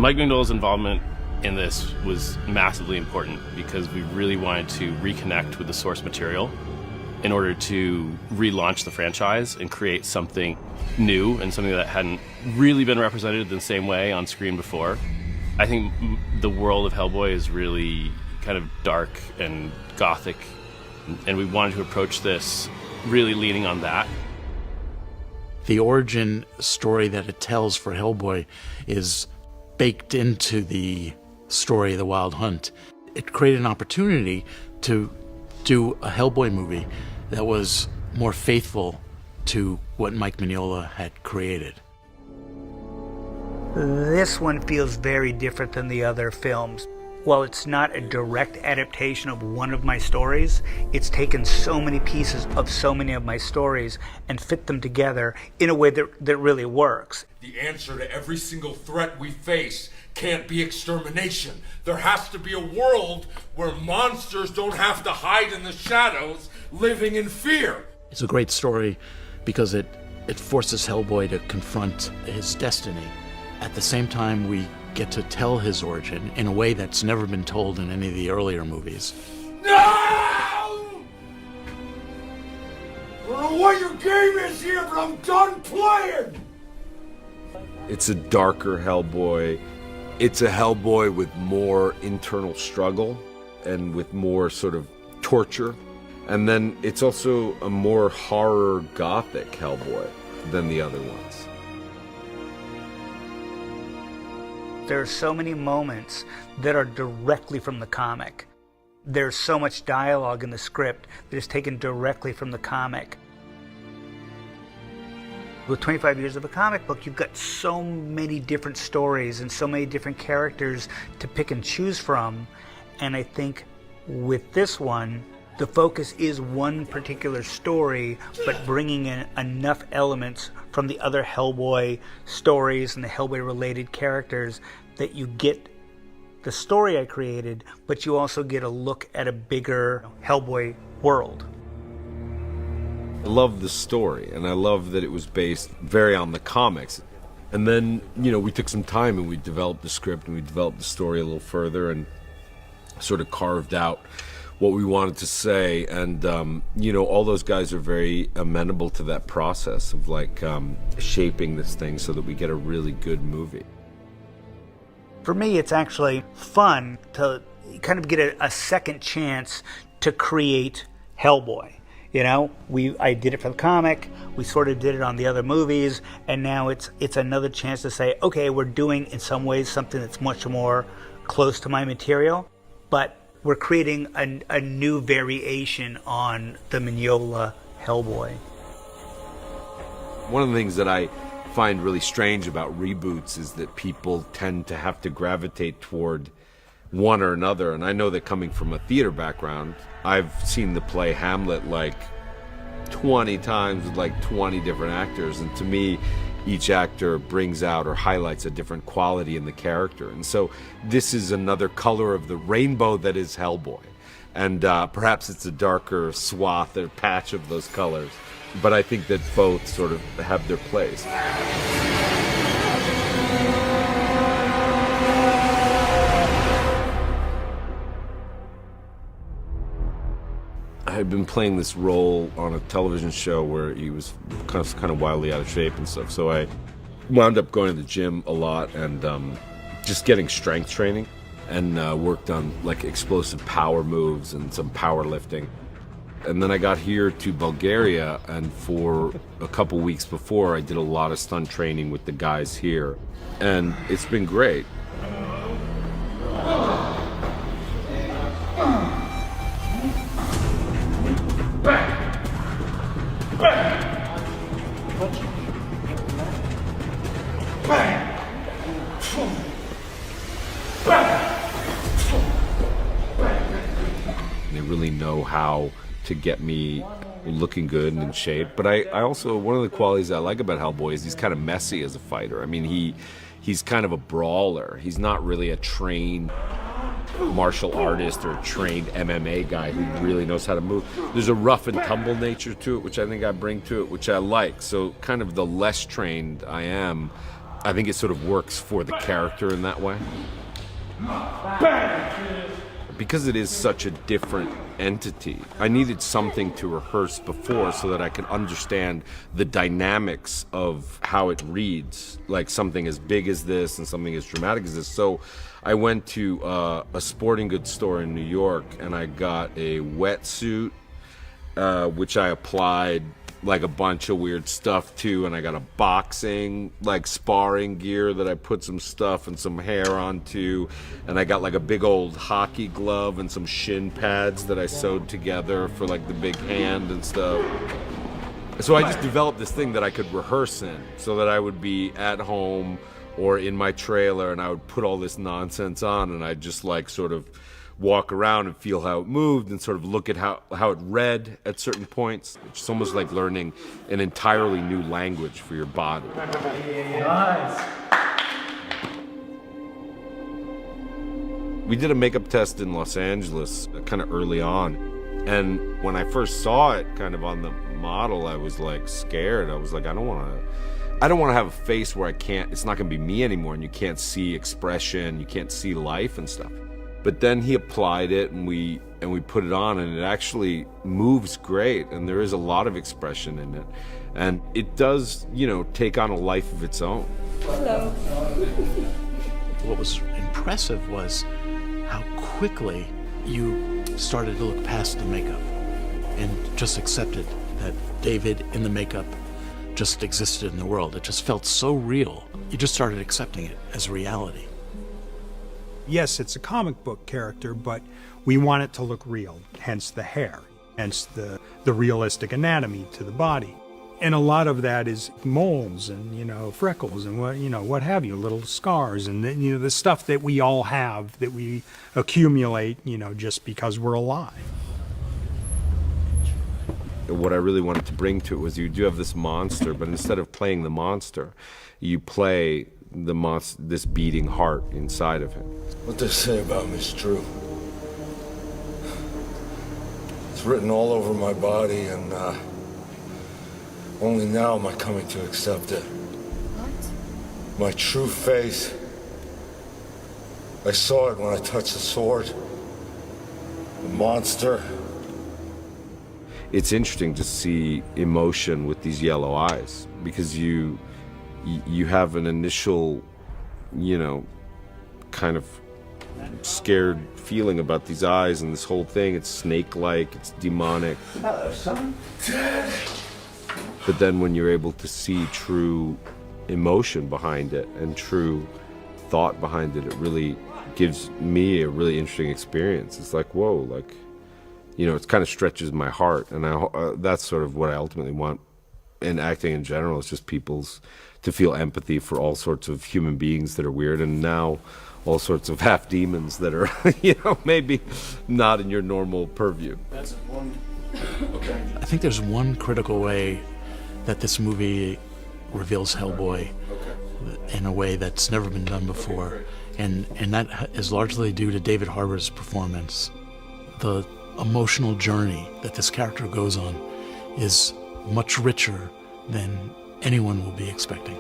Mike Mignola's involvement in this was massively important because we really wanted to reconnect with the source material in order to relaunch the franchise and create something new and something that hadn't really been represented the same way on screen before. I think the world of Hellboy is really kind of dark and gothic, and we wanted to approach this really leaning on that. The origin story that it tells for Hellboy is baked into the story of the Wild Hunt. It created an opportunity to do a Hellboy movie that was more faithful to what Mike Mignola had created. This one feels very different than the other films. While it's not a direct adaptation of one of my stories, it's taken so many pieces of so many of my stories and fit them together in a way that really works. The answer to every single threat we face can't be extermination. There has to be a world where monsters don't have to hide in the shadows, living in fear. It's a great story because it forces Hellboy to confront his destiny. At the same time, we get to tell his origin in a way that's never been told in any of the earlier movies. No! I don't know what your game is here, but I'm done playing! It's a darker Hellboy. It's a Hellboy with more internal struggle and with more sort of torture. And then it's also a more horror gothic Hellboy than the other ones. There are so many moments that are directly from the comic. There's so much dialogue in the script that is taken directly from the comic. With 25 years of a comic book, you've got so many different stories and so many different characters to pick and choose from. And I think with this one, the focus is one particular story, but bringing in enough elements from the other Hellboy stories and the Hellboy-related characters that you get the story I created, but you also get a look at a bigger Hellboy world. I love the story, and I love that it was based very on the comics. And then, we took some time and we developed the script and we developed the story a little further and sort of carved out what we wanted to say. And, all those guys are very amenable to that process of shaping this thing so that we get a really good movie. For me, it's actually fun to kind of get a second chance to create Hellboy. I did it for the comic, we sort of did it on the other movies, and now it's another chance to say, okay, we're doing in some ways something that's much more close to my material, but we're creating a new variation on the Mignola Hellboy. One of the things that I find really strange about reboots is that people tend to have to gravitate toward one or another. And I know that coming from a theater background, I've seen the play Hamlet 20 times with 20 different actors. And to me, each actor brings out or highlights a different quality in the character. And so this is another color of the rainbow that is Hellboy. And perhaps it's a darker swath or patch of those colors. But I think that both sort of have their place. I had been playing this role on a television show where he was kind of wildly out of shape and stuff. So I wound up going to the gym a lot and just getting strength training and worked on explosive power moves and some powerlifting. And then I got here to Bulgaria, and for a couple weeks before, I did a lot of stunt training with the guys here. And it's been great. They really know how to get me looking good and in shape. But I also, one of the qualities I like about Hellboy is he's kind of messy as a fighter. I mean, he's kind of a brawler. He's not really a trained martial artist or a trained MMA guy who really knows how to move. There's a rough and tumble nature to it, which I think I bring to it, which I like. So kind of the less trained I am, I think it sort of works for the character in that way. Because it is such a different entity, I needed something to rehearse before so that I could understand the dynamics of how it reads, like something as big as this and something as dramatic as this. So I went to a sporting goods store in New York and I got a wetsuit, which I applied like a bunch of weird stuff to, and I got a boxing like sparring gear that I put some stuff and some hair onto, and I got like a big old hockey glove and some shin pads that I sewed together for like the big hand and stuff. So I just developed this thing that I could rehearse in, so that I would be at home or in my trailer and I would put all this nonsense on and I'd just like sort of walk around and feel how it moved and sort of look at how it read at certain points. It's almost like learning an entirely new language for your body. Nice. We did a makeup test in Los Angeles kind of early on, and when I first saw it kind of on the model, I was like scared. I was like, I don't want to have a face where it's not going to be me anymore, and you can't see expression, you can't see life and stuff. But then he applied it, and we put it on, and it actually moves great, and there is a lot of expression in it, and it does, take on a life of its own. Hello. What was impressive was how quickly you started to look past the makeup and just accepted that David in the makeup just existed in the world. It just felt so real. You just started accepting it as reality. Yes, it's a comic book character, but we want it to look real, hence the hair, hence the realistic anatomy to the body. And a lot of that is moles and, freckles and what have you, little scars and, the stuff that we all have that we accumulate, just because we're alive. What I really wanted to bring to it was you do have this monster, but instead of playing the monster, you play this beating heart inside of him. What they say about me is true. It's written all over my body, and only now am I coming to accept it. What? My true face. I saw it when I touched the sword. The monster. It's interesting to see emotion with these yellow eyes, because you have an initial, kind of scared feeling about these eyes and this whole thing. It's snake-like, it's demonic. Hello, son. But then when you're able to see true emotion behind it and true thought behind it, it really gives me a really interesting experience. It's like, whoa, it kind of stretches my heart. And that's sort of what I ultimately want in acting in general. It's just to feel empathy for all sorts of human beings that are weird, and now all sorts of half demons that are, maybe not in your normal purview. That's one. I think there's one critical way that this movie reveals Hellboy in a way that's never been done before, and that is largely due to David Harbour's performance. The emotional journey that this character goes on is much richer than anyone will be expecting.